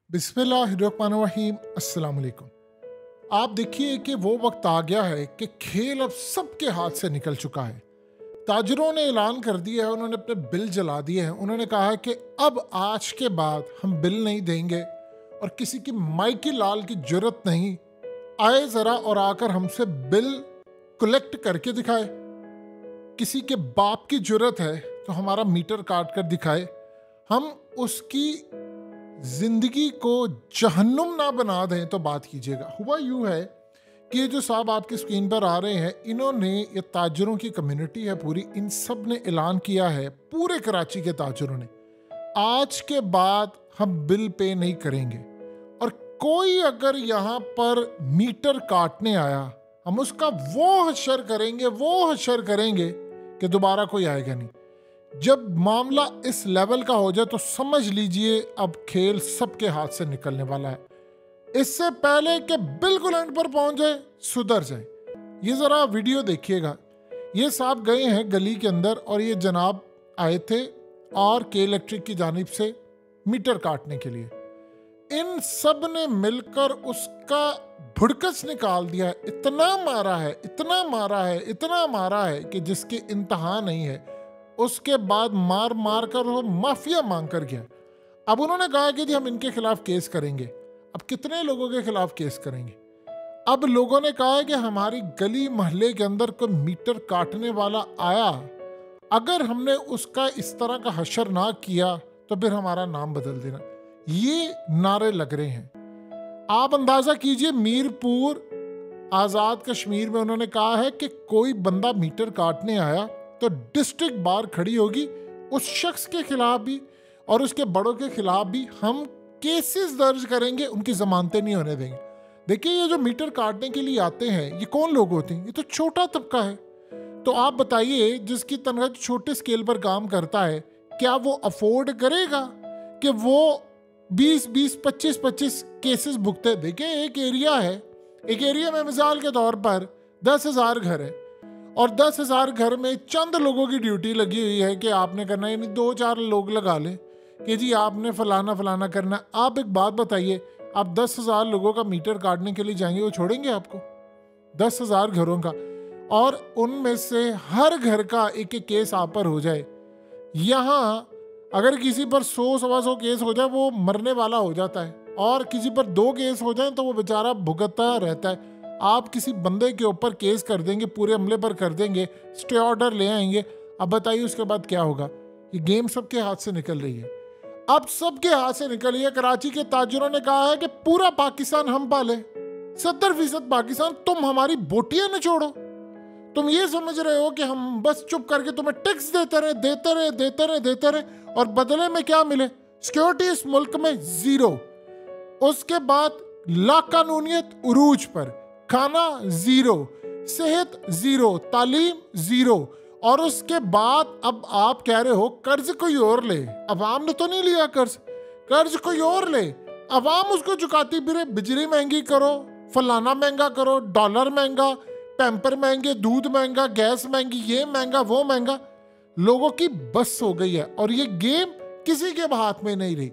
बिस्मिल्लाहिर्रहमानिर्रहीम। अस्सलाम वालेकुम। आप देखिए कि वो वक्त आ गया है कि खेल अब सबके हाथ से निकल चुका है। ताजरों ने ऐलान कर दिया है, उन्होंने अपने बिल जला दिए हैं। उन्होंने कहा है कि अब आज के बाद हम बिल नहीं देंगे और किसी की माइकी लाल की जरूरत नहीं, आए ज़रा और आकर हमसे बिल कलेक्ट करके दिखाए। किसी के बाप की जरूरत है तो हमारा मीटर काट कर दिखाए, हम उसकी जिंदगी को जहन्नुम ना बना दें तो बात कीजिएगा। हुआ यूं है कि ये जो साहब आपकी स्क्रीन पर आ रहे हैं, इन्होंने, ये ताजरों की कम्युनिटी है पूरी, इन सब ने ऐलान किया है, पूरे कराची के ताजरों ने, आज के बाद हम बिल पे नहीं करेंगे और कोई अगर यहाँ पर मीटर काटने आया, हम उसका वो हशर करेंगे कि दोबारा कोई आएगा नहीं। जब मामला इस लेवल का हो जाए तो समझ लीजिए अब खेल सबके हाथ से निकलने वाला है। इससे पहले कि बिल्कुल एंड पर पहुंच जाए, सुधर जाए। ये जरा वीडियो देखिएगा। ये साहब गए हैं गली के अंदर और ये जनाब आए थे और के इलेक्ट्रिक की जानिब से मीटर काटने के लिए। इन सब ने मिलकर उसका भुड़कस निकाल दिया। इतना मारा है कि जिसकी इंतहा नहीं है। उसके बाद मार कर वो माफिया मांग कर गया। अब उन्होंने कहा कि जी हम इनके खिलाफ केस करेंगे। अब कितने लोगों के खिलाफ केस करेंगे? अब लोगों ने कहा है कि हमारी गली मोहल्ले के अंदर कोई मीटर काटने वाला आया, अगर हमने उसका इस तरह का हशर ना किया तो फिर हमारा नाम बदल देना। ये नारे लग रहे हैं। आप अंदाजा कीजिए, मीरपुर आज़ाद कश्मीर में उन्होंने कहा है कि कोई बंदा मीटर काटने आया तो डिस्ट्रिक्ट बार खड़ी होगी, उस शख्स के खिलाफ भी और उसके बड़ों के खिलाफ भी हम केसेस दर्ज करेंगे, उनकी जमानतें नहीं होने देंगे। देखिए, ये जो मीटर काटने के लिए आते हैं, ये कौन लोग होते हैं? ये तो छोटा तबका है। तो आप बताइए, जिसकी तनख्वाह छोटे स्केल पर काम करता है, क्या वो अफोर्ड करेगा कि वो 20-20, 25-25 केसेस भुगते? देखिए, एक एरिया में मिसाल के तौर पर 10,000 घर है और 10,000 घर में चंद लोगों की ड्यूटी लगी हुई है कि आपने करना, यानी 2-4 लोग लगा लें कि जी आपने फलाना करना। आप एक बात बताइए, आप 10,000 लोगों का मीटर काटने के लिए जाएंगे, वो छोड़ेंगे आपको? 10,000 घरों का, और उनमें से हर घर का एक एक केस आप पर हो जाए। यहाँ अगर किसी पर 100-125 केस हो जाए वो मरने वाला हो जाता है, और किसी पर 2 केस हो जाए तो वो बेचारा भुगतता रहता है। आप किसी बंदे के ऊपर केस कर देंगे, पूरे अमले पर कर देंगे, स्टे ऑर्डर ले आएंगे। अब बताइए उसके बाद क्या होगा? ये गेम सबके हाथ से निकल रही है। अब सबके हाथ से निकल रही है। कराची के ताजरों ने कहा है कि पूरा पाकिस्तान हम पाले, 70% पाकिस्तान, तुम हमारी बोटियां न छोड़ो। तुम ये समझ रहे हो कि हम बस चुप करके तुम्हें टैक्स देते रहे और बदले में क्या मिले? सिक्योरिटी इस मुल्क में जीरो, उसके बाद लाकानूनियत उरूज पर, खाना जीरो, सेहत जीरो, तालीम जीरो, और उसके बाद अब आप कह रहे हो कर्ज कोई और ले। अवाम ने तो नहीं लिया कर्ज कोई और ले, अवाम उसको चुकाती फिरे। बिजली महंगी करो, फलाना महंगा करो, डॉलर महंगा, पैम्पर महंगे, दूध महंगा, गैस महंगी, ये महंगा वो महंगा। लोगों की बस हो गई है और ये गेम किसी के हाथ में नहीं रही।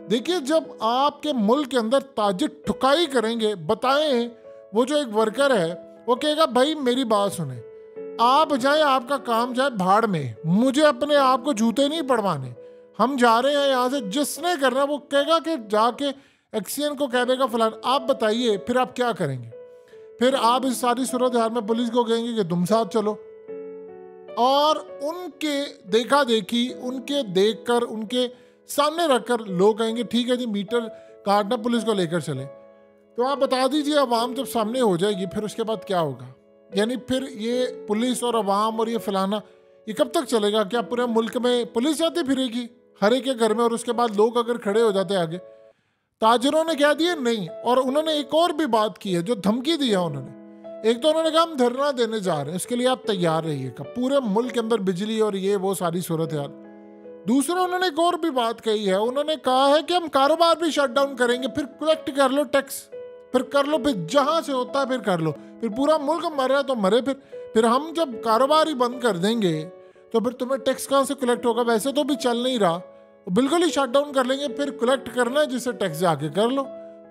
देखिए, जब आपके मुल्क के अंदर ताजिर ठुकाई करेंगे, बताएं, वो जो एक वर्कर है वो कहेगा भाई मेरी बात सुने, आप जाए, आपका काम जाए भाड़ में, मुझे अपने आप को जूते नहीं पड़वाने, हम जा रहे हैं यहाँ से। जिसने करना वो कहेगा कि जाके एक्सीएन को कह देगा फलान। आप बताइए फिर आप क्या करेंगे? फिर आप इस सारी सूरत हाल में पुलिस को कहेंगे कि तुम साथ चलो, और उनके देखा देखी, उनके देखकर, उनके सामने रखकर लोग कहेंगे ठीक है जी मीटर काटना, पुलिस को लेकर चले। तो आप बता दीजिए, अवाम जब सामने हो जाएगी फिर उसके बाद क्या होगा? यानी फिर ये पुलिस और अवाम और ये फलाना, ये कब तक चलेगा? क्या पूरे मुल्क में पुलिस जाती फिरेगी हर एक के घर में, और उसके बाद लोग अगर खड़े हो जाते आगे? ताजरों ने कह दिया नहीं। और उन्होंने एक और भी बात की है, जो धमकी दी है उन्होंने। एक तो उन्होंने कहा हम धरना देने जा रहे हैं, उसके लिए आप तैयार रहिएगा, पूरे मुल्क के अंदर बिजली और ये वो सारी सूरत है। दूसरा उन्होंने एक और भी बात कही है, उन्होंने कहा है कि हम कारोबार भी शट डाउन करेंगे, फिर कलेक्ट कर लो टैक्स, फिर कर लो, फिर जहां से होता है फिर कर लो, फिर पूरा मुल्क मर रहा है तो मरे। फिर हम जब कारोबार ही बंद कर देंगे तो फिर तुम्हें टैक्स कहां से कलेक्ट होगा? वैसे तो भी चल नहीं रहा, बिल्कुल ही शट डाउन कर लेंगे। फिर कलेक्ट करना है जिससे टैक्स जाके कर लो।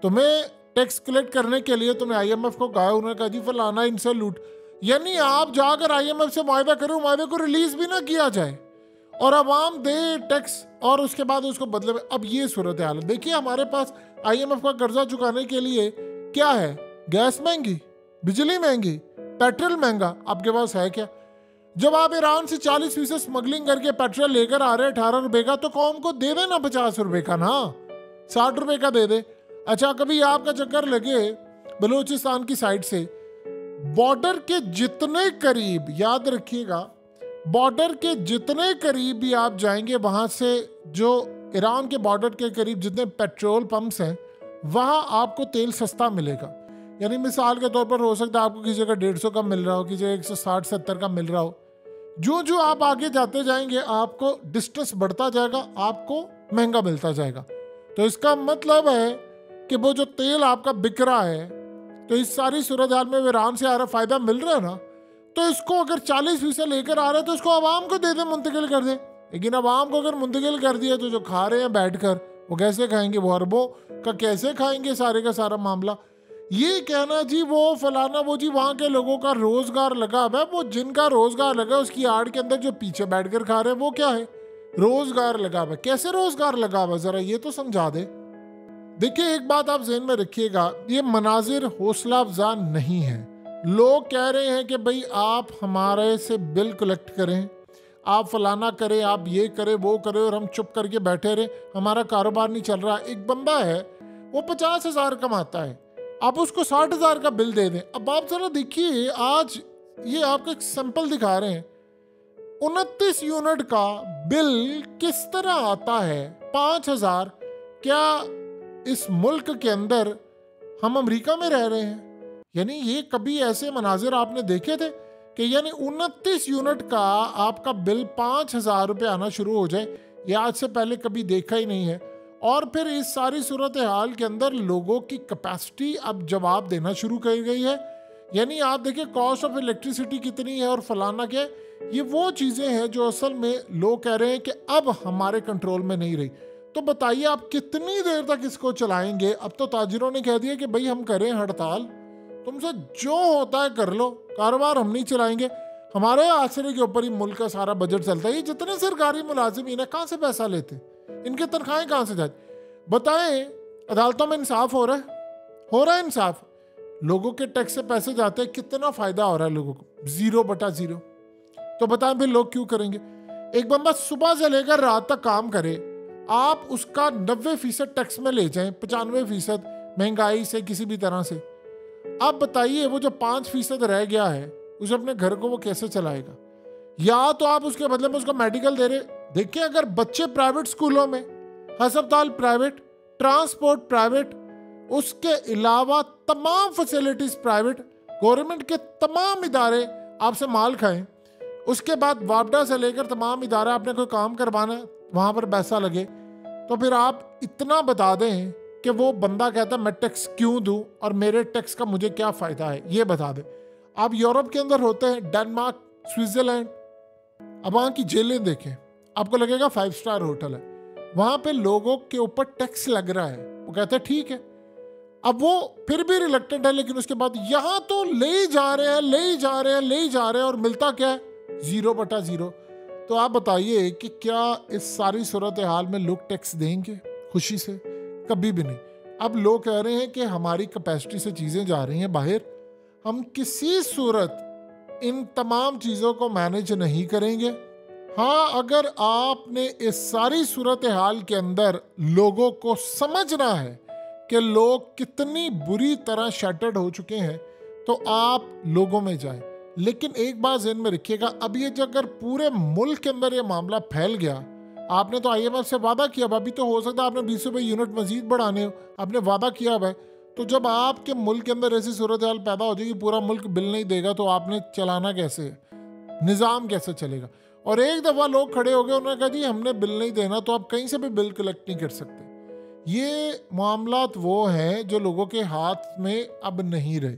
तुम्हें टैक्स कलेक्ट करने के लिए तुमने आईएमएफ को कहा, उन्होंने कहा जी फलाना इनसे लूट, यानी आप जाकर आईएमएफ से मुआहदा करो, मुआहदे को रिलीज भी ना किया जाए और अवाम दे टैक्स और उसके बाद उसको बदले में। अब ये सूरत हाल है। देखिए हमारे पास आईएमएफ का कर्जा चुकाने के लिए क्या है, गैस महंगी, बिजली महंगी, पेट्रोल महंगा, आपके पास है क्या? जब आप ईरान से 40% स्मगलिंग करके पेट्रोल लेकर आ रहे हैं 18 रुपए का, तो कौम को दे देना 50 रुपए का ना, 60 रुपए का दे दे। अच्छा कभी आपका चक्कर लगे बलूचिस्तान की साइड से, बॉर्डर के जितने करीब, याद रखिएगा, बॉर्डर के जितने करीब भी आप जाएंगे, वहां से जो ईरान के बॉर्डर के करीब जितने पेट्रोल पंप्स हैं, वहां आपको तेल सस्ता मिलेगा। यानी मिसाल के तौर पर हो सकता है आपको किसी जगह 150 का मिल रहा हो, किसी जगह 160-70 का मिल रहा हो। जो जो आप आगे जाते जाएंगे आपको डिस्टेंस बढ़ता जाएगा, आपको महंगा मिलता जाएगा। तो इसका मतलब है कि वो जो तेल आपका बिक रहा है, तो इस सारी सूरत हाल में ईरान से आ रहा फायदा मिल रहा है ना, तो इसको अगर 40% लेकर आ रहे हैं तो इसको आवाम को दे दे, मुंतकिल कर दे। लेकिन आवाम को अगर मुंतकिल कर दिया तो जो खा रहे हैं बैठकर वो कैसे खाएंगे, वो अरबों का कैसे खाएंगे सारे का सारा मामला। ये कहना जी वो फलाना वो जी वहाँ के लोगों का रोजगार लगा हुआ है, वो जिनका रोजगार लगा उसकी आड़ के अंदर जो पीछे बैठकर खा रहे हैं वो क्या है, रोजगार लगा हुआ है। कैसे रोजगार लगा हुआ, जरा ये तो समझा दे। देखिए एक बात आप ज़हन में रखिएगा, ये मनाजिर हौसला अफजा नहीं है। लोग कह रहे हैं कि भाई आप हमारे से बिल कलेक्ट करें, आप फलाना करें, आप ये करें वो करें, और हम चुप करके बैठे रहे, हमारा कारोबार नहीं चल रहा। एक बंदा है वो 50,000 कमाता है, आप उसको 60,000 का बिल दे दें। अब आप जरा देखिए, आज ये आपको एक सैंपल दिखा रहे हैं, 29 यूनिट का बिल किस तरह आता है 5,000। क्या इस मुल्क के अंदर हम अमेरिका में रह रहे हैं? यानी ये कभी ऐसे मनाजिर आपने देखे थे कि यानी 29 यूनिट का आपका बिल 5,000 रुपये आना शुरू हो जाए? ये आज से पहले कभी देखा ही नहीं है। और फिर इस सारी सूरत हाल के अंदर लोगों की कैपेसिटी अब जवाब देना शुरू कर गई है। यानी आप देखिए कॉस्ट ऑफ इलेक्ट्रिसिटी कितनी है और फलाना क्या है, ये वो चीज़ें हैं जो असल में लोग कह रहे हैं कि अब हमारे कंट्रोल में नहीं रही। तो बताइए आप कितनी देर तक इसको चलाएंगे? अब तो ताजिरों ने कह दिया कि भाई हम करें हड़ताल, तुमसे जो होता है कर लो, कारोबार हम नहीं चलाएंगे, हमारे आसरे के ऊपर ही मुल्क का सारा बजट चलता है। ये जितने सरकारी मुलाजिमीन है कहाँ से पैसा लेते, इनके तनख्वाहें कहाँ से जाती? बताएं अदालतों में इंसाफ हो रहा है? हो रहा है इंसाफ? लोगों के टैक्स से पैसे जाते हैं, कितना फायदा हो रहा है लोगों को? 0/0। तो बताएं फिर लोग क्यों करेंगे? एक बंदा सुबह से लेकर रात तक काम करे, आप उसका 90% टैक्स में ले जाएं, 95% महंगाई से किसी भी तरह से, आप बताइए वो जो 5% रह गया है उसे अपने घर को वो कैसे चलाएगा? या तो आप उसके बदले में उसको मेडिकल दे रहे। देखिए अगर बच्चे प्राइवेट स्कूलों में, अस्पताल प्राइवेट, ट्रांसपोर्ट प्राइवेट, उसके अलावा तमाम फैसिलिटीज प्राइवेट, गवर्नमेंट के तमाम इदारे आपसे माल खाएं, उसके बाद वापडा से लेकर तमाम इदारा आपने कोई काम करवाना है वहां पर पैसा लगे, तो फिर आप इतना बता दें कि वो बंदा कहता है मैं टैक्स क्यों दूं और मेरे टैक्स का मुझे क्या फ़ायदा है, ये बता दें। आप यूरोप के अंदर होते हैं, डेनमार्क, स्विट्ज़रलैंड, अब वहाँ की जेलें देखें, आपको लगेगा 5 स्टार होटल है, वहाँ पे लोगों के ऊपर टैक्स लग रहा है, वो कहते हैं ठीक है। अब वो फिर भी रिलक्टेंट है, लेकिन उसके बाद यहाँ तो ले ही जा रहे हैं, ले ही जा रहे हैं, ले ही जा रहे हैं, और मिलता क्या है? 0/0। तो आप बताइए कि क्या इस सारी सूरत हाल में लोग टैक्स देंगे खुशी से? कभी भी नहीं। अब लोग कह रहे हैं कि हमारी कैपेसिटी से चीज़ें जा रही हैं बाहर, हम किसी सूरत इन तमाम चीज़ों को मैनेज नहीं करेंगे। हाँ, अगर आपने इस सारी सूरत हाल के अंदर लोगों को समझना है कि लोग कितनी बुरी तरह शैटर्ड हो चुके हैं, तो आप लोगों में जाएं। लेकिन एक बात ज़हन में रखिएगा, अब ये जो अगर पूरे मुल्क के अंदर ये मामला फैल गया, आपने तो आईएमएफ से वादा किया, अभी तो हो सकता है आपने 20 रुपये यूनिट मजीद बढ़ाने हो, आपने वादा किया हुआ है। तो जब आपके मुल्क के अंदर ऐसी सूरत हाल पैदा हो जाएगी, पूरा मुल्क बिल नहीं देगा, तो आपने चलाना कैसे, निज़ाम कैसे चलेगा? और एक दफ़ा लोग खड़े हो गए, उन्होंने कहा जी हमने बिल नहीं देना, तो आप कहीं से भी बिल कलेक्ट नहीं कर सकते। ये मामलात वो हैं जो लोगों के हाथ में अब नहीं रहे।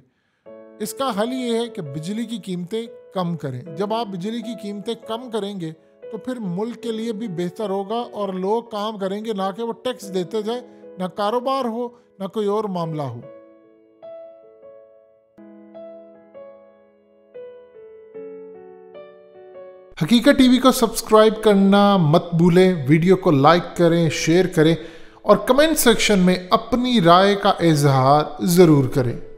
इसका हल ये है कि बिजली की कीमतें कम करें। जब आप बिजली की कीमतें कम करेंगे तो तो फिर मुल्क के लिए भी बेहतर होगा और लोग काम करेंगे, ना कि वो टैक्स देते जाए, ना कारोबार हो ना कोई और मामला हो। हकीकत टीवी को सब्सक्राइब करना मत भूलें, वीडियो को लाइक करें, शेयर करें और कमेंट सेक्शन में अपनी राय का इजहार ज़रूर करें।